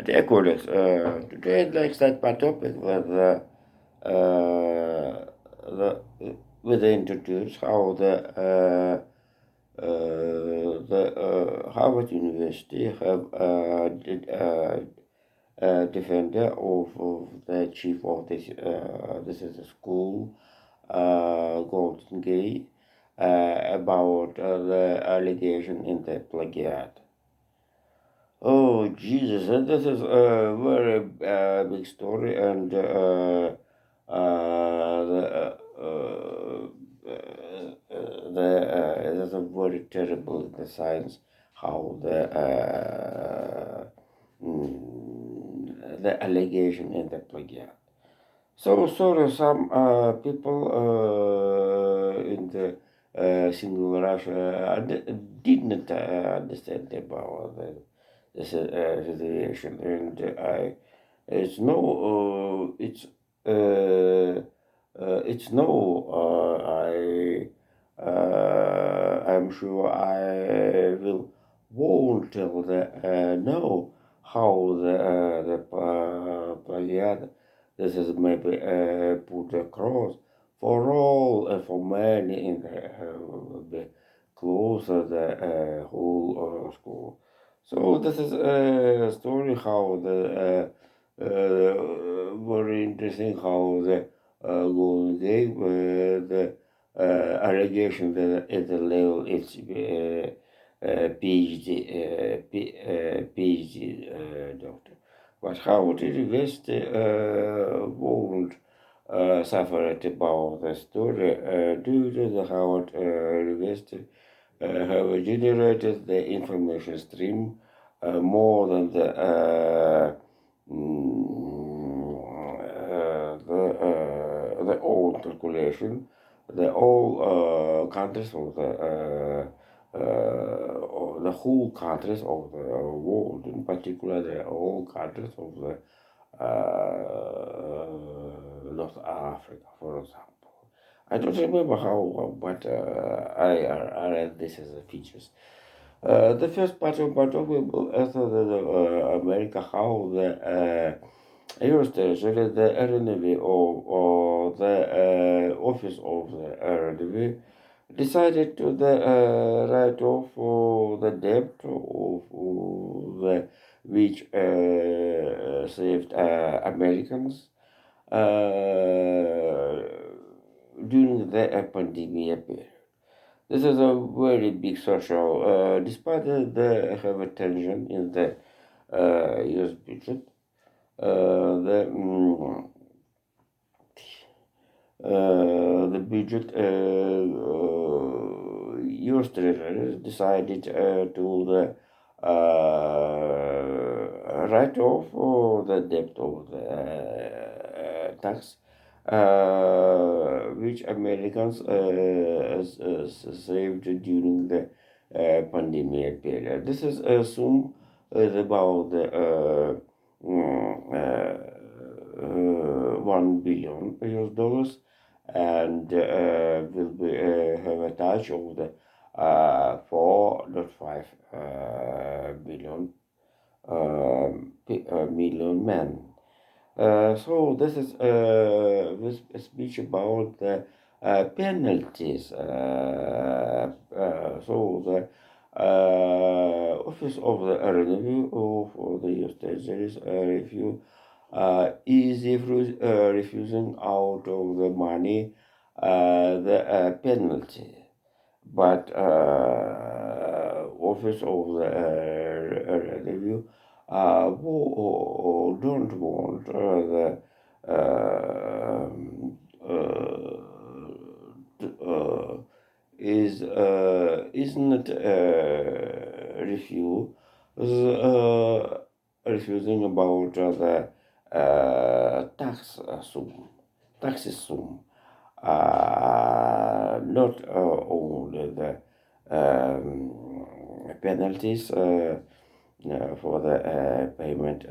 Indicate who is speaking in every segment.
Speaker 1: Dear colleagues, today I'd like to start my topic the with the introduce how the Harvard University have defender of the chief of this is a school, Golden Gate, about the allegation in the plagiat. Oh Jesus, this is a very big story, and it is a very terrible in the science how the allegation in the plagiat. So sorry, some people in the single Russia did not understand about this situation, and it's no. I'm sure I will won't tell the know how the plagiat. This is maybe put across for all for many in the close the whole school. So this is a story how the very interesting how the Golden Gate the allegation that at the level it's PhD doctor. But Howard University won't suffer about the story due to the Howard University have generated the information stream more than the old calculation. The all countries of the whole countries of the world, in particular the all countries of the North Africa, for example. I don't remember how, but I read this as a features. The first part of my talk will after the America, how the US Treasury, the RNV or the office of the RNV decided to the write off the debt of the which saved Americans during the pandemic period. This is a very big social, despite the have tension in the US budget, the budget US treasury decided to the write off the debt of the tax which Americans saved during the pandemic period. This is assumed about the $1 billion and will be have a touch of the 4.5 billion million men. So this is this speech about the penalties. So the Office of the Revenue of the US Treasury's review is refusing out of the money the penalty, but Office of the Revenue don't want the isn't refusing about the taxes sum, not only the penalties for the payment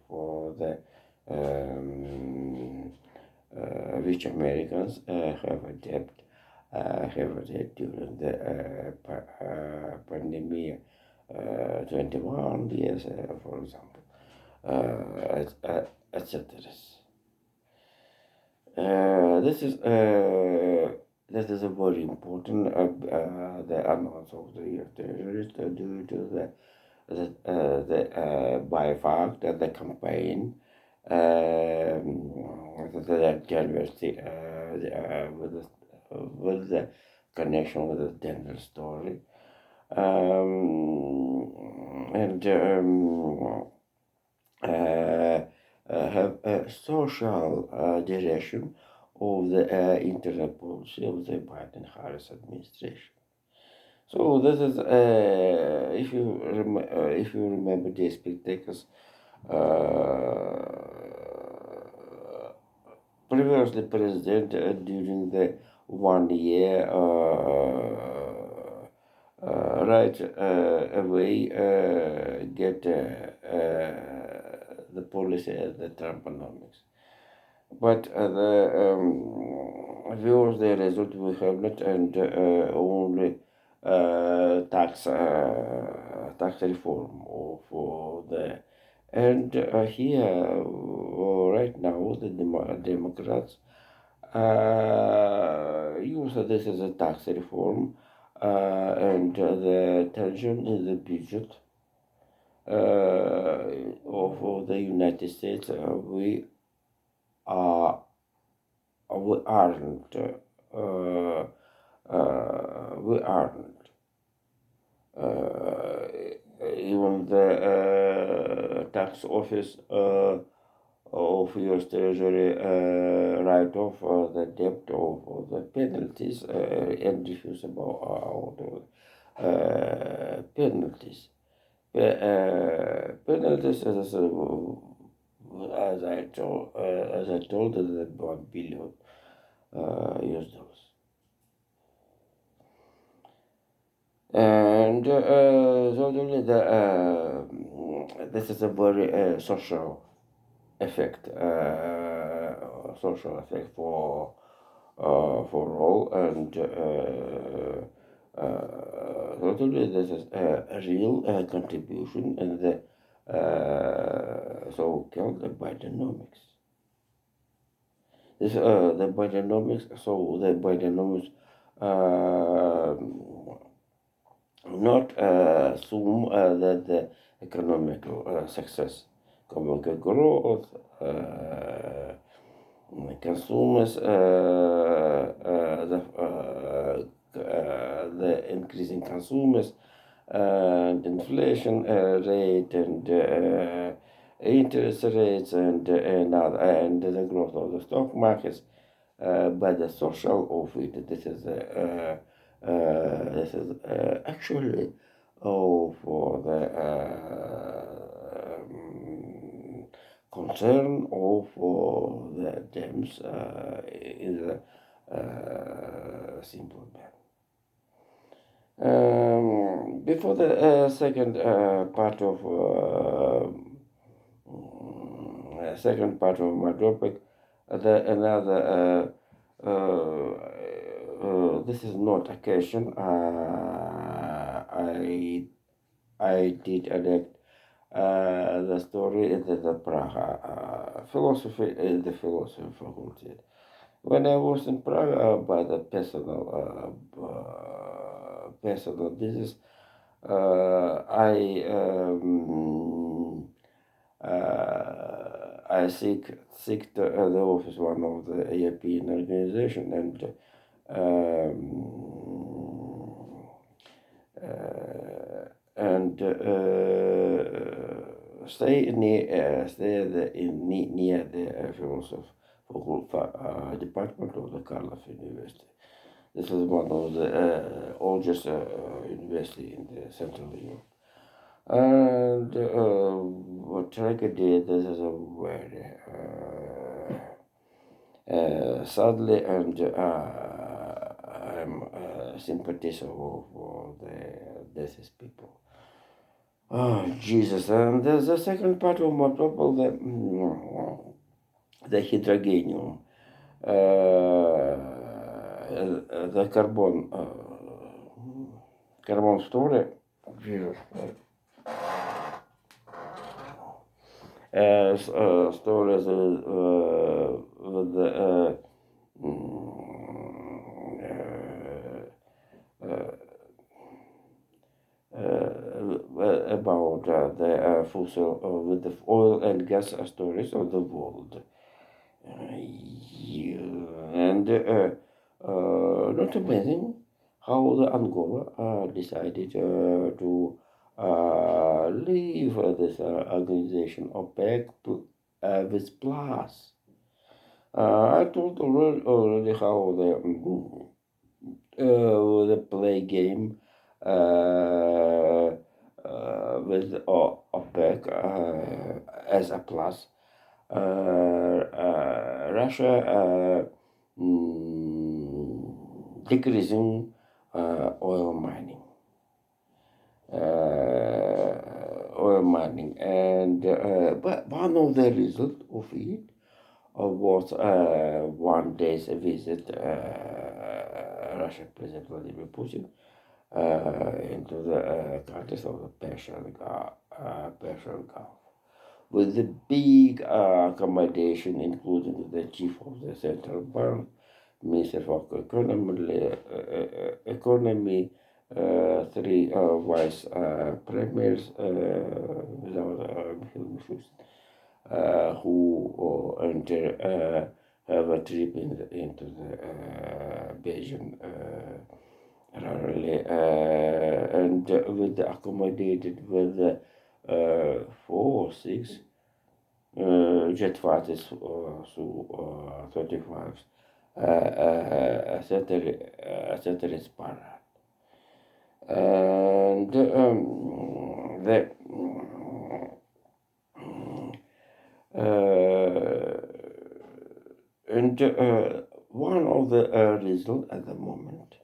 Speaker 1: for the which Americans have a debt during the pandemic 21 years, for example, etc. This is that is a very important the announce of the year treasuries due to the by fact that the campaign the university with the connection with the dental story and have a social direction of the internet policy of the Biden-Harris administration. So this is, if you remember the spectacles, previously president during the 1 year right away get the policy as the Trumponomics. But the viewers, the result we have not and only tax reform for the and here right now the Democrats use this as a tax reform and the tension in the budget of the United States. We aren't we aren't even the tax office of U.S. Treasury write off the debt of the penalties and refuse about penalties. Penalties, as I told, is about billion US dollars. And certainly this is a very social effect for all, and certainly this is a real contribution in the so-called Bidenomics. This the Bidenomics. So the Bidenomics not assume that the economical success, economic growth, consumers, the increasing consumers, and inflation rate, and interest rates, and the growth of the stock markets, but the social of it. This is actually for the concern of the Dems in the simple man. Before the second part of my topic, this is not occasion. I did adapt the story in the Prague philosophy in the philosophy faculty. When I was in Prague by the personal business, I seek the office one of the European organization and stay near the philosophy department of the Karlov University. This is one of the oldest university in the Central Europe. And what tragedy, this is a very sadly, and I'm sympathizer for the deceased people. Oh, Jesus. And there's the second part of my trouble, the hydrogenium, the carbon story Jesus Christ. Stories with the about the fossil with the oil and gas stories of the world. Yeah, and not amazing how the Angola decided to leave this organization OPEC with plus. I told already how the play game with OPEC as a plus. Russia decreasing oil mining, and but one of the result of it was one day's visit Russian President Vladimir Putin into the countries of the Persian Gulf with the big accommodation, including the chief of the central bank, minister of economy, three vice premiers, without who enter have a trip into the Belgian rally, and with the accommodated with the 4 or 6 jet fighters Su-35s, etc. Parrot. And one of the results at the moment,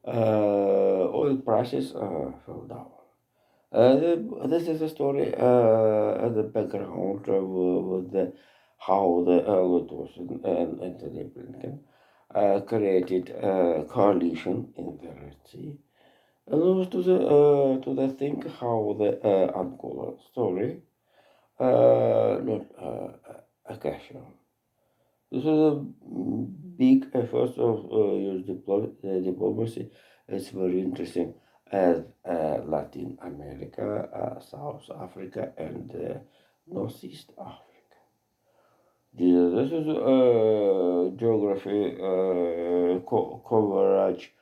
Speaker 1: oil prices fell down. This is a story at the background with how the Luthers and Anthony Blinken created a coalition in the Red Sea. And also to the think how the Angola story not occasion. This is a big effort of your diplomacy. It's very interesting as Latin America, South Africa, and Northeast Africa. This is geography coverage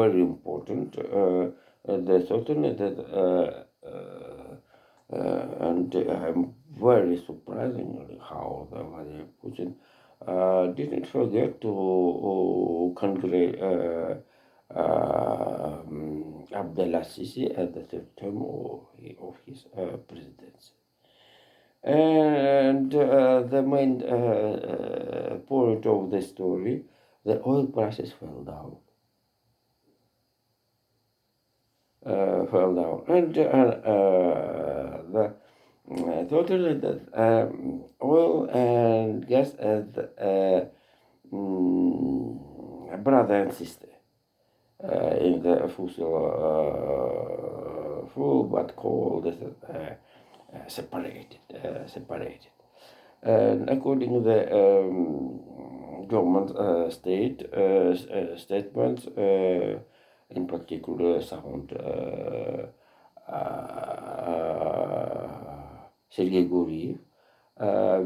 Speaker 1: very important. The certainly that and I'm very surprisingly how the Vladimir Putin didn't forget to congratulate Abdullah Sisi at the third term of his presidency. And the main point of the story, the oil prices fell down. And the totally that oil and gas as brother and sister in the fossil fuel, but coal is separated. And according to the government statements, in particular, sound Sergei Guriev,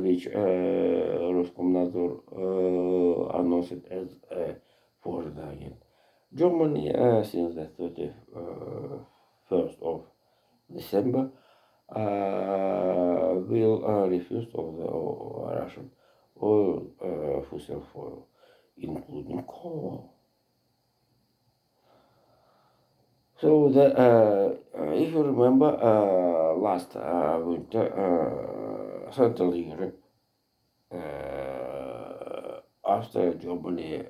Speaker 1: which Roskomnadzor announced as foreign. Germany, since the 31st of December, will refuse of the Russian oil, fossil fuel, including coal. So if you remember, last winter, Central Europe, after Germany,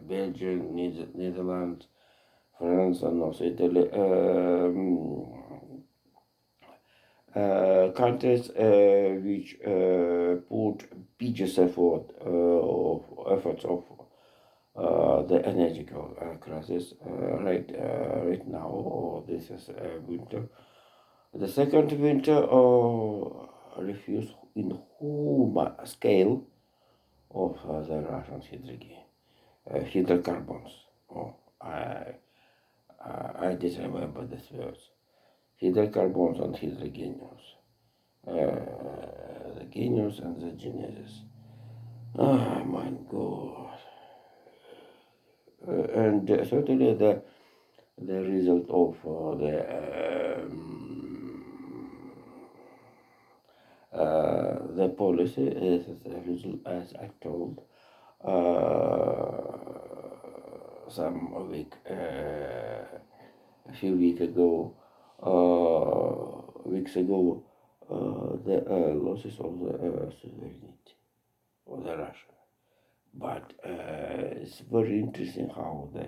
Speaker 1: Belgium, Netherlands, France, and also Italy, countries which put biggest efforts of the energical crisis right now. This is winter. The second winter refuse in whole scale of the Russian hydrocarbons. Oh, I did remember this words. Hydrocarbons and hydrogenius. The genius and the geniuses. Ah, my God. And certainly the result of the policy is a little as I told some a few weeks ago, the losses of the sovereignty of the Russia. But it's very interesting how the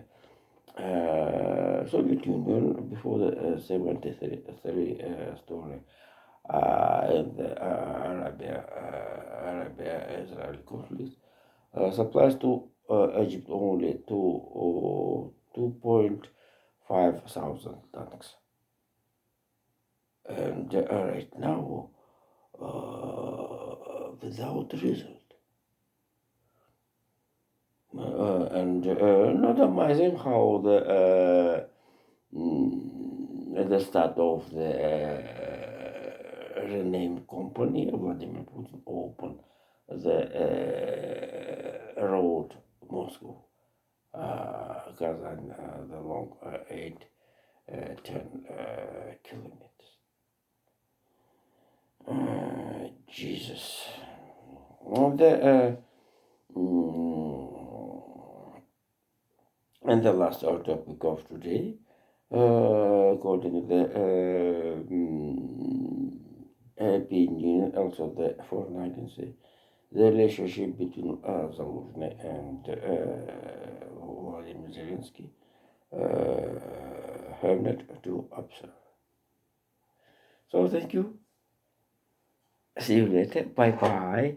Speaker 1: Soviet Union before the 73 story in the Arabia-Israel conflict supplies to Egypt only to 2.5 thousand tanks. And right now, without result. And not amazing how at the start of the renamed company, Vladimir Putin opened the road Moscow, Kazan, the long 10 kilometers. Jesus. And the last topic of today, according to the European Union, also the foreign agency, the relationship between Zelensky and Vladimir Zelensky have not to observe. So thank you. See you later. Bye bye.